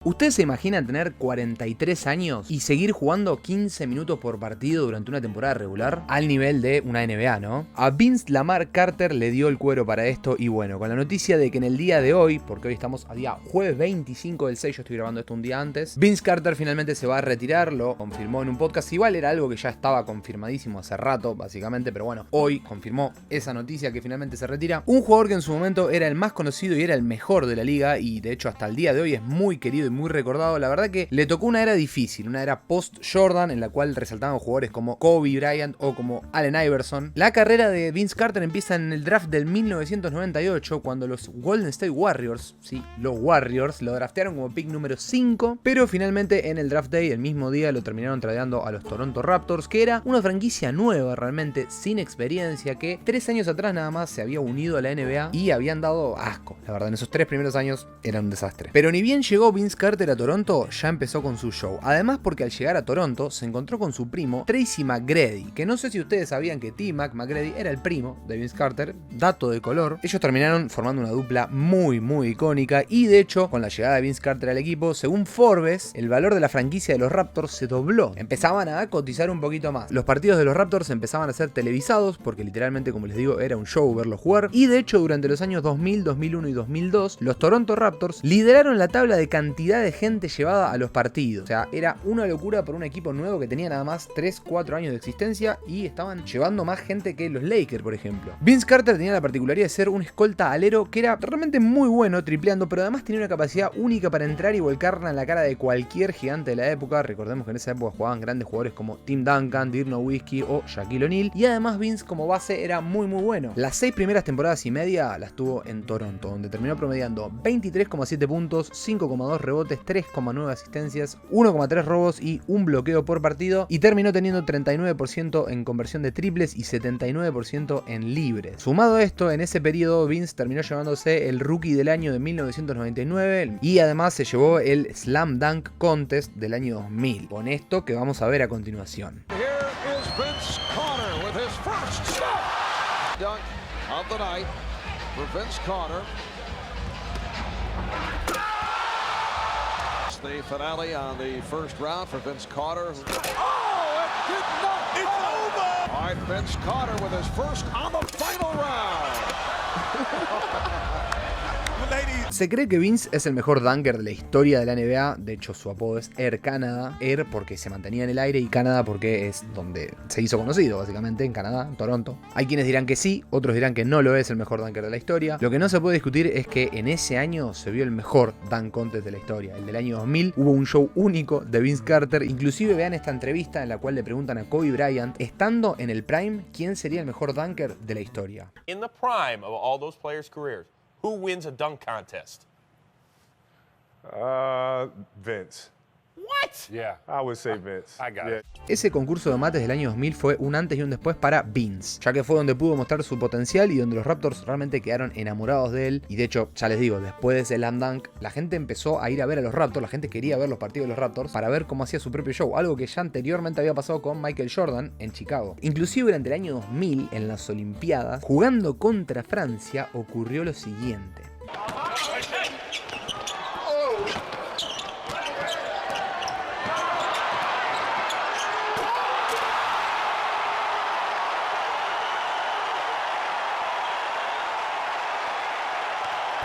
¿Ustedes se imaginan tener 43 años y seguir jugando 15 minutos por partido durante una temporada regular? Al nivel de una NBA, ¿no? A Vince Lamar Carter le dio el cuero para esto y bueno, con la noticia de que en el día de hoy, porque hoy estamos a día jueves 25 del 6, yo estoy grabando esto un día antes, Vince Carter finalmente se va a retirar, lo confirmó en un podcast, igual era algo que ya estaba confirmadísimo hace rato, básicamente, pero bueno, hoy confirmó esa noticia que finalmente se retira. Un jugador que en su momento era el más conocido y era el mejor de la liga y de hecho hasta el día de hoy es muy querido y muy recordado. La verdad que le tocó una era difícil, una era post-Jordan en la cual resaltaban jugadores como Kobe Bryant o como Allen Iverson. La carrera de Vince Carter empieza en el draft del 1998 cuando los Golden State Warriors, sí, los Warriors, lo draftearon como pick número 5, pero finalmente en el draft day, el mismo día, lo terminaron tradeando a los Toronto Raptors, que era una franquicia nueva realmente, sin experiencia, que 3 años atrás nada más se había unido a la NBA y habían dado asco. La verdad, en esos 3 primeros años era un desastre. Pero ni bien llegó Vince Carter a Toronto, ya empezó con su show. Además, porque al llegar a Toronto se encontró con su primo Tracy McGrady, que no sé si ustedes sabían que T-Mac McGrady era el primo de Vince Carter, dato de color. Ellos terminaron formando una dupla muy icónica y de hecho, con la llegada de Vince Carter al equipo, según Forbes, el valor de la franquicia de los Raptors se dobló. Empezaban a cotizar un poquito más. Los partidos de los Raptors empezaban a ser televisados, porque literalmente, como les digo, era un show verlos jugar. Y de hecho, durante los años 2000, 2001 y 2002, los Toronto Raptors lideraron la tabla de cantidad de gente llevada a los partidos. O sea, era una locura por un equipo nuevo que tenía nada más 3-4 años de existencia y estaban llevando más gente que los Lakers, por ejemplo. Vince Carter tenía la particularidad de ser un escolta alero que era realmente muy bueno tripleando, pero además tenía una capacidad única para entrar y volcarla en la cara de cualquier gigante de la época. Recordemos que en esa época jugaban grandes jugadores como Tim Duncan, Dirk Nowitzki o Shaquille O'Neal, y además Vince como base era muy bueno. Las 6 primeras temporadas y media las tuvo en Toronto, donde terminó promediando 23,7 puntos, 5,2 rebotes, 3,9 asistencias, 1,3 robos y un bloqueo por partido, y terminó teniendo 39% en conversión de triples y 79% en libres. Sumado a esto, en ese periodo Vince terminó llevándose el Rookie del año de 1999 y además se llevó el Slam Dunk Contest del año 2000, con esto que vamos a ver a continuación. Vince Carter with his first slam dunk of the night for Vince Carter. It's the finale on the first round for Vince Carter. Oh, it did not. It's over. All right, Vince Carter with his first on the final round. Se cree que Vince es el mejor dunker de la historia de la NBA. De hecho, su apodo es Air Canada. Air porque se mantenía en el aire y Canadá porque es donde se hizo conocido, básicamente, en Canadá, en Toronto. Hay quienes dirán que sí, otros dirán que no lo es el mejor dunker de la historia. Lo que no se puede discutir es que en ese año se vio el mejor dunk contest de la historia. El del año 2000 hubo un show único de Vince Carter. Inclusive vean esta entrevista en la cual le preguntan a Kobe Bryant, estando en el prime, ¿quién sería el mejor dunker de la historia? In the prime of all those players' careers, who wins a dunk contest? Vince. What? Yeah, I would say Vince. I got it. Ese concurso de mates del año 2000 fue un antes y un después para Vince, ya que fue donde pudo mostrar su potencial y donde los Raptors realmente quedaron enamorados de él. Y de hecho, ya les digo, después de ese slam dunk, la gente empezó a ir a ver a los Raptors, la gente quería ver los partidos de los Raptors para ver cómo hacía su propio show, algo que ya anteriormente había pasado con Michael Jordan en Chicago. Inclusive durante el año 2000, en las Olimpiadas, jugando contra Francia, ocurrió lo siguiente.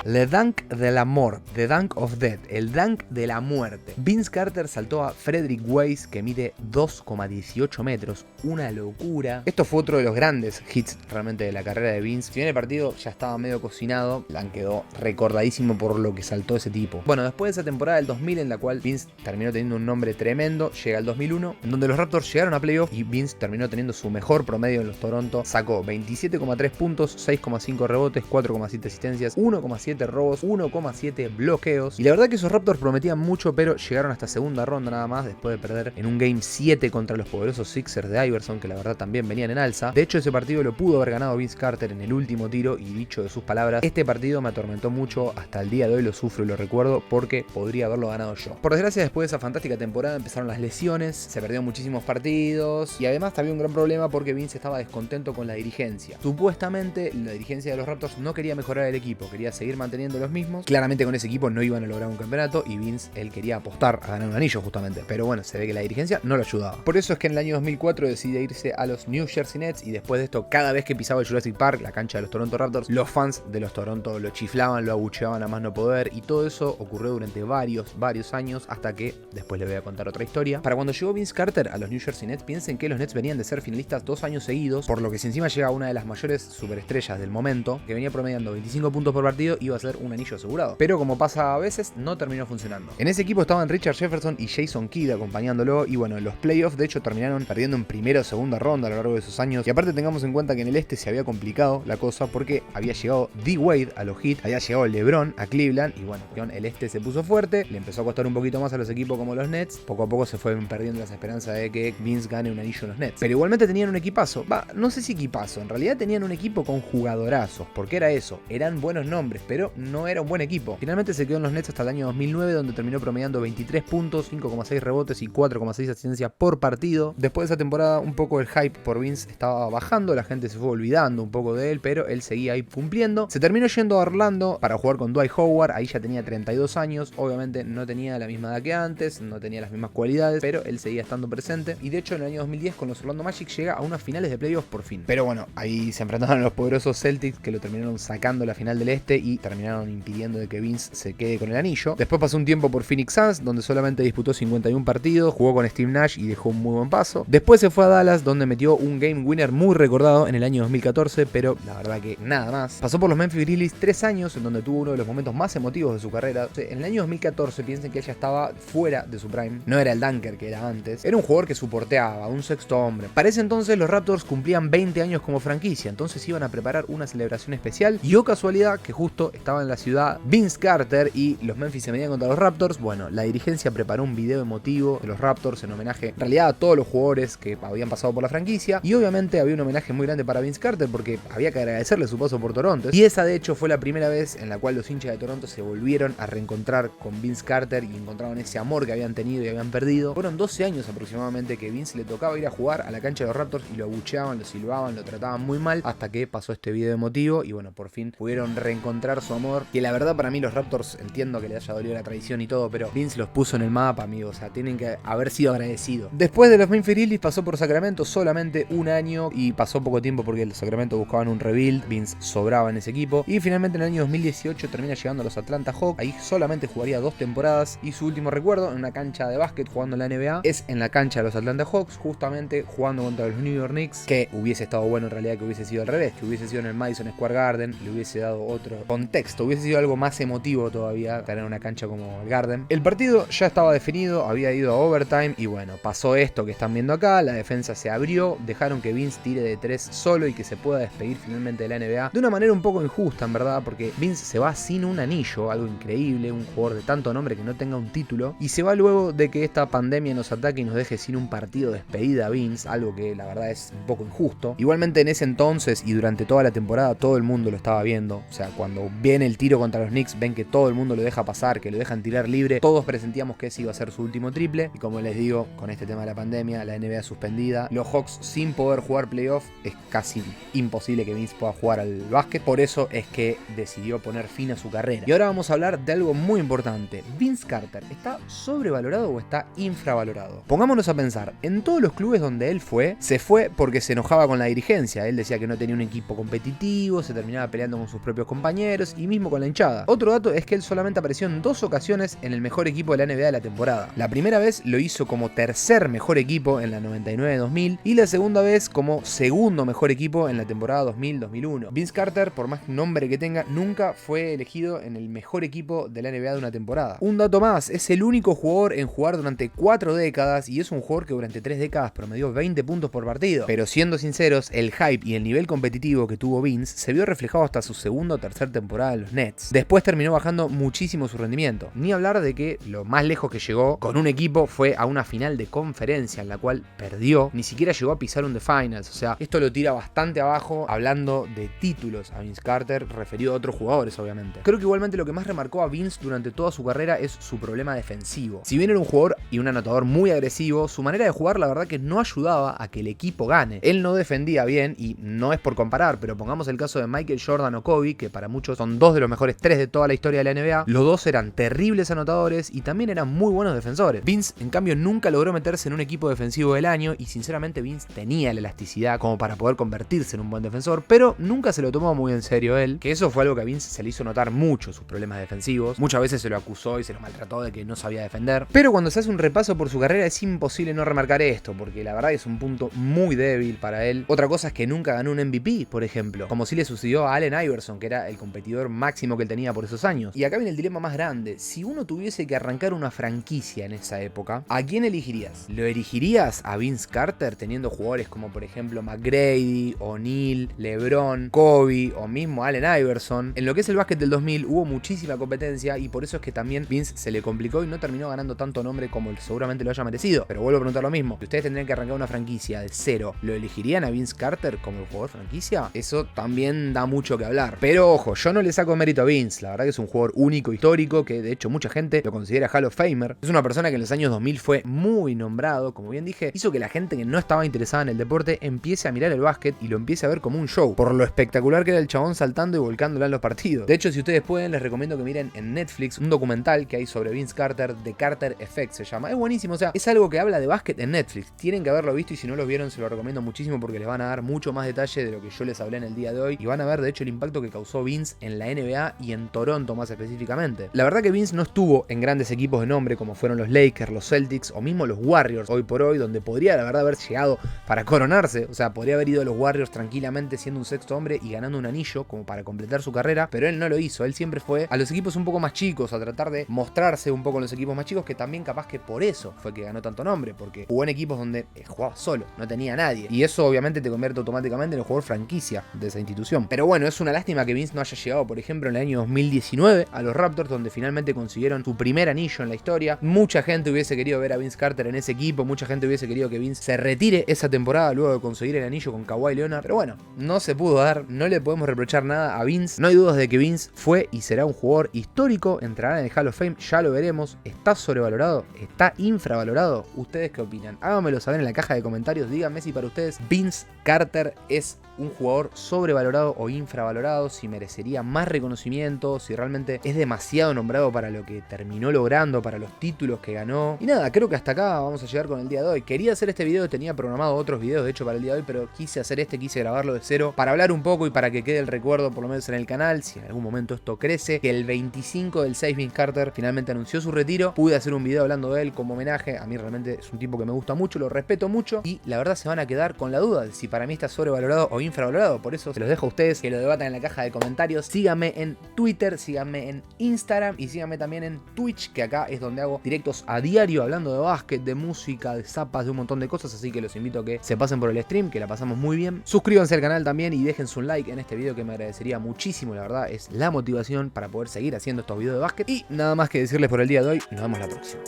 Le Dunk de la Mort, The Dunk of Death, el Dunk de la Muerte. Vince Carter saltó a Frederick Weiss, que mide 2,18 metros, una locura. Esto fue otro de los grandes hits realmente de la carrera de Vince. Si bien el partido ya estaba medio cocinado, Lan quedó recordadísimo por lo que saltó ese tipo. Bueno, después de esa temporada del 2000 en la cual Vince terminó teniendo un nombre tremendo, llega el 2001, en donde los Raptors llegaron a playoff y Vince terminó teniendo su mejor promedio en los Toronto. Sacó 27,3 puntos, 6,5 rebotes, 4,7 asistencias, 1,7 robos, 1,7 bloqueos. Y la verdad que esos Raptors prometían mucho, pero llegaron hasta segunda ronda nada más, después de perder en un Game 7 contra los poderosos Sixers de Iverson, que la verdad también venían en alza. De hecho, ese partido lo pudo haber ganado Vince Carter en el último tiro, y dicho de sus palabras, este partido me atormentó mucho, hasta el día de hoy lo sufro y lo recuerdo, porque podría haberlo ganado yo. Por desgracia, después de esa fantástica temporada empezaron las lesiones, se perdieron muchísimos partidos, y además había un gran problema porque Vince estaba descontento con la dirigencia. Supuestamente, la dirigencia de los Raptors no quería mejorar el equipo, quería seguir manteniendo los mismos. Claramente con ese equipo no iban a lograr un campeonato y Vince, él quería apostar a ganar un anillo justamente. Pero bueno, se ve que la dirigencia no lo ayudaba. Por eso es que en el año 2004 decide irse a los New Jersey Nets y después de esto, cada vez que pisaba el Jurassic Park, la cancha de los Toronto Raptors, los fans de los Toronto lo chiflaban, lo abucheaban a más no poder y todo eso ocurrió durante varios años hasta que, después les voy a contar otra historia. Para cuando llegó Vince Carter a los New Jersey Nets, piensen que los Nets venían de ser finalistas 2 años seguidos, por lo que si encima llega una de las mayores superestrellas del momento, que venía promediando 25 puntos por partido, iba a ser un anillo asegurado. Pero como pasa a veces, no terminó funcionando. En ese equipo estaban Richard Jefferson y Jason Kidd acompañándolo y bueno, los playoffs de hecho terminaron perdiendo en primera o segunda ronda a lo largo de esos años. Y aparte tengamos en cuenta que en el este se había complicado la cosa porque había llegado D-Wade a los Heat, había llegado LeBron a Cleveland y bueno, el este se puso fuerte, le empezó a costar un poquito más a los equipos como los Nets. Poco a poco se fueron perdiendo las esperanzas de que Vince gane un anillo en los Nets. Pero igualmente tenían un equipazo. No sé si equipazo, en realidad tenían un equipo con jugadorazos, porque era eso, eran buenos nombres, pero no era un buen equipo. Finalmente se quedó en los Nets hasta el año 2009, donde terminó promediando 23 puntos, 5,6 rebotes y 4,6 asistencias por partido. Después de esa temporada, un poco el hype por Vince estaba bajando, la gente se fue olvidando un poco de él, pero él seguía ahí cumpliendo. Se terminó yendo a Orlando para jugar con Dwight Howard, ahí ya tenía 32 años, obviamente no tenía la misma edad que antes, no tenía las mismas cualidades, pero él seguía estando presente. Y de hecho en el año 2010 con los Orlando Magic llega a unas finales de playoffs por fin. Pero bueno, ahí se enfrentaron a los poderosos Celtics que lo terminaron sacando la final del este y terminaron impidiendo de que Vince se quede con el anillo. Después pasó un tiempo por Phoenix Suns, donde solamente disputó 51 partidos, jugó con Steve Nash y dejó un muy buen paso. Después se fue a Dallas, donde metió un game winner muy recordado en el año 2014, pero la verdad que nada más. Pasó por los Memphis Grizzlies 3 años, en donde tuvo uno de los momentos más emotivos de su carrera. En el año 2014 piensen que ella estaba fuera de su prime, no era el dunker que era antes, era un jugador que soporteaba, un sexto hombre. Para ese entonces los Raptors cumplían 20 años como franquicia, entonces iban a preparar una celebración especial y oh casualidad que justo estaba en la ciudad Vince Carter y los Memphis se medían contra los Raptors. Bueno, la dirigencia preparó un video emotivo de los Raptors en homenaje en realidad a todos los jugadores que habían pasado por la franquicia y obviamente había un homenaje muy grande para Vince Carter porque había que agradecerle su paso por Toronto y esa de hecho fue la primera vez en la cual los hinchas de Toronto se volvieron a reencontrar con Vince Carter y encontraron ese amor que habían tenido y habían perdido. Fueron 12 años aproximadamente que Vince le tocaba ir a jugar a la cancha de los Raptors y lo abucheaban, lo silbaban, lo trataban muy mal hasta que pasó este video emotivo y bueno, por fin pudieron reencontrar su amor, que la verdad para mí los Raptors entiendo que les haya dolido la traición y todo, pero Vince los puso en el mapa, amigos, o sea, tienen que haber sido agradecidos. Después de los Memphis Grizzlies pasó por Sacramento solamente un año y pasó poco tiempo porque los Sacramento buscaban un rebuild, Vince sobraba en ese equipo y finalmente en el año 2018 termina llegando a los Atlanta Hawks, ahí solamente jugaría 2 temporadas y su último recuerdo en una cancha de básquet jugando en la NBA es en la cancha de los Atlanta Hawks, justamente jugando contra los New York Knicks, que hubiese estado bueno en realidad que hubiese sido al revés, que hubiese sido en el Madison Square Garden, le hubiese dado otro contexto, hubiese sido algo más emotivo todavía estar en una cancha como el Garden. El partido ya estaba definido, había ido a overtime y bueno, pasó esto que están viendo acá, la defensa se abrió, dejaron que Vince tire de 3 solo y que se pueda despedir finalmente de la NBA de una manera un poco injusta en verdad, porque Vince se va sin un anillo, algo increíble, un jugador de tanto nombre que no tenga un título, y se va luego de que esta pandemia nos ataque y nos deje sin un partido de despedida a Vince, algo que la verdad es un poco injusto. Igualmente en ese entonces y durante toda la temporada todo el mundo lo estaba viendo, o sea, cuando viene el tiro contra los Knicks ven que todo el mundo lo deja pasar, que lo dejan tirar libre, todos presentíamos que ese iba a ser su último triple y como les digo, con este tema de la pandemia, la NBA suspendida, los Hawks sin poder jugar playoff, es casi imposible que Vince pueda jugar al básquet, por eso es que decidió poner fin a su carrera. Y ahora vamos a hablar de algo muy importante. Vince Carter, ¿está sobrevalorado o está infravalorado? Pongámonos a pensar, en todos los clubes donde él fue, se fue porque se enojaba con la dirigencia, él decía que no tenía un equipo competitivo, se terminaba peleando con sus propios compañeros y mismo con la hinchada. Otro dato es que él solamente apareció en 2 ocasiones en el mejor equipo de la NBA de la temporada. La primera vez lo hizo como tercer mejor equipo en la 99-2000 y la segunda vez como segundo mejor equipo en la temporada 2000-2001. Vince Carter, por más nombre que tenga, nunca fue elegido en el mejor equipo de la NBA de una temporada. Un dato más, es el único jugador en jugar durante 4 décadas y es un jugador que durante 3 décadas promedió 20 puntos por partido. Pero siendo sinceros, el hype y el nivel competitivo que tuvo Vince se vio reflejado hasta su segunda o tercera temporada en los Nets. Después terminó bajando muchísimo su rendimiento. Ni hablar de que lo más lejos que llegó con un equipo fue a una final de conferencia en la cual perdió. Ni siquiera llegó a pisar un The Finals. O sea, esto lo tira bastante abajo hablando de títulos a Vince Carter, referido a otros jugadores obviamente. Creo que igualmente lo que más remarcó a Vince durante toda su carrera es su problema defensivo. Si bien era un jugador y un anotador muy agresivo, su manera de jugar la verdad que no ayudaba a que el equipo gane. Él no defendía bien y no es por comparar, pero pongamos el caso de Michael Jordan o Kobe, que para muchos son son 2 de los mejores 3 de toda la historia de la NBA. Los dos eran terribles anotadores y también eran muy buenos defensores. Vince, en cambio, nunca logró meterse en un equipo defensivo del año y sinceramente Vince tenía la elasticidad como para poder convertirse en un buen defensor, pero nunca se lo tomó muy en serio él, que eso fue algo que a Vince se le hizo notar mucho, sus problemas defensivos. Muchas veces se lo acusó y se lo maltrató de que no sabía defender, pero cuando se hace un repaso por su carrera es imposible no remarcar esto, porque la verdad es un punto muy débil para él. Otra cosa es que nunca ganó un MVP, por ejemplo, como si le sucedió a Allen Iverson, que era el competidor máximo que él tenía por esos años. Y acá viene el dilema más grande: si uno tuviese que arrancar una franquicia en esa época, ¿a quién elegirías? ¿Lo elegirías a Vince Carter teniendo jugadores como por ejemplo McGrady, O'Neal, LeBron, Kobe o mismo Allen Iverson? En lo que es el básquet del 2000 hubo muchísima competencia y por eso es que también Vince se le complicó y no terminó ganando tanto nombre como seguramente lo haya merecido. Pero vuelvo a preguntar lo mismo: si ustedes tendrían que arrancar una franquicia de cero, ¿lo elegirían a Vince Carter como el jugador franquicia? Eso también da mucho que hablar. Pero ojo, yo no le saco mérito a Vince. La verdad que es un jugador único, histórico, que de hecho mucha gente lo considera Hall of Famer. Es una persona que en los años 2000 fue muy nombrado, como bien dije, hizo que la gente que no estaba interesada en el deporte empiece a mirar el básquet y lo empiece a ver como un show, por lo espectacular que era el chabón saltando y volcándola en los partidos. De hecho, si ustedes pueden, les recomiendo que miren en Netflix un documental que hay sobre Vince Carter, The Carter Effect se llama. Es buenísimo, o sea, es algo que habla de básquet en Netflix. Tienen que haberlo visto y si no lo vieron se lo recomiendo muchísimo porque les van a dar mucho más detalle de lo que yo les hablé en el día de hoy y van a ver de hecho el impacto que causó Vince en la NBA y en Toronto más específicamente. La verdad que Vince no estuvo en grandes equipos de nombre como fueron los Lakers, los Celtics o mismo los Warriors hoy por hoy, donde podría la verdad haber llegado para coronarse. O sea, podría haber ido a los Warriors tranquilamente siendo un sexto hombre y ganando un anillo como para completar su carrera, pero él no lo hizo. Él siempre fue a los equipos un poco más chicos, a tratar de mostrarse un poco en los equipos más chicos, que también capaz que por eso fue que ganó tanto nombre, porque jugó en equipos donde jugaba solo, no tenía a nadie. Y eso obviamente te convierte automáticamente en el jugador franquicia de esa institución. Pero bueno, es una lástima que Vince no haya llegado, por ejemplo, en el año 2019 a los Raptors, donde finalmente consiguieron su primer anillo en la historia. Mucha gente hubiese querido ver a Vince Carter en ese equipo, mucha gente hubiese querido que Vince se retire esa temporada luego de conseguir el anillo con Kawhi Leonard, pero bueno, no se pudo dar, no le podemos reprochar nada a Vince. No hay dudas de que Vince fue y será un jugador histórico, entrará en el Hall of Fame, ya lo veremos. ¿Está sobrevalorado? ¿Está infravalorado? ¿Ustedes qué opinan? Háganmelo saber en la caja de comentarios, díganme si para ustedes Vince Carter es un jugador sobrevalorado o infravalorado, si merecería más reconocimiento, si realmente es demasiado nombrado para lo que terminó logrando, para los títulos que ganó. Y nada, creo que hasta acá vamos a llegar con el día de hoy. Quería hacer este video, tenía programado otros videos de hecho para el día de hoy, pero quise hacer quise grabarlo de cero para hablar un poco y para que quede el recuerdo por lo menos en el canal, si en algún momento esto crece, que el 25 del 6 Vince Carter finalmente anunció su retiro. Pude hacer un video hablando de él como homenaje. A mí realmente es un tipo que me gusta mucho, lo respeto mucho y la verdad se van a quedar con la duda de si para mí está sobrevalorado o infravalorado. Por eso se los dejo a ustedes que lo debatan en la caja de comentarios. Síganme en Twitter, síganme en Instagram y síganme también en Twitch, que acá es donde hago directos a diario hablando de básquet, de música, de zapas, de un montón de cosas. Así que los invito a que se pasen por el stream, que la pasamos muy bien. Suscríbanse al canal también y déjense un like en este video, que me agradecería muchísimo. La verdad es la motivación para poder seguir haciendo estos videos de básquet. Y nada más que decirles por el día de hoy. Nos vemos la próxima.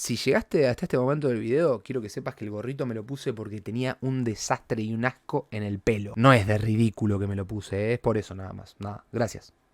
Si llegaste hasta este momento del video, quiero que sepas que el gorrito me lo puse porque tenía un desastre y un asco en el pelo. No es de ridículo que me lo puse, es por eso nada más. Nada, gracias.